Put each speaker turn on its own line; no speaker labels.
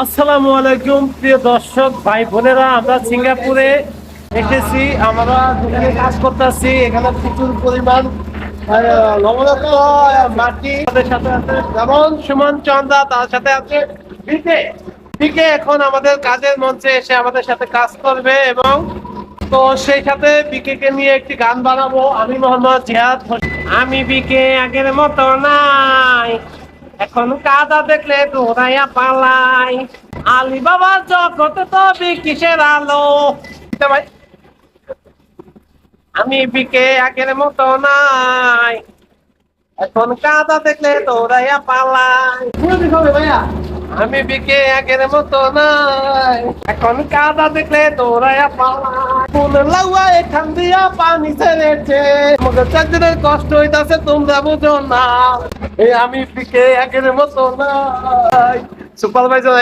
আসসালামু আলাইকুম প্রিয় দর্শক ভাই বোনেরা, আমরা সিঙ্গাপুরে এসেছি। আমরা যেখানে কাজ করতেছি এখানে প্রচুর পরিমাণ লবণাক্ত মাটি। আমাদের সাথে আছে যেমন সুমন চন্দা, তার সাথে আছে বিকে। বিকে এখন আমাদের কাজের মঞ্চে এসে আমাদের সাথে কাজ করবে এবং তো সেই সাথে বিকে কে নিয়ে একটি গান বানাবো। আমি মোহাম্মদ জিহাদ হোসেন। আমি বিকে আগের মতো নাই, এখন কাদা দেখলে দৌড়াইয়া পালাই। আলী বাবার জগতে তবে কিসের আলো। ভাই আমি বিকে আগের মতো নাই, এখন কাদা দেখলে দৌড়াইয়া পালাই। ভাইয়া আমি বিকে আগের মতো নাই, এখন কাদা দেখলে দৌড়াইয়া পালাই। কোন লাউয়া এখান দিয়া পানি ছেড়েছে, আমাকে চাকরির কষ্ট হইতাছে তোমরা বুঝো না। এই আমি বিকে আগের মতো নাই। সুপারভাইজার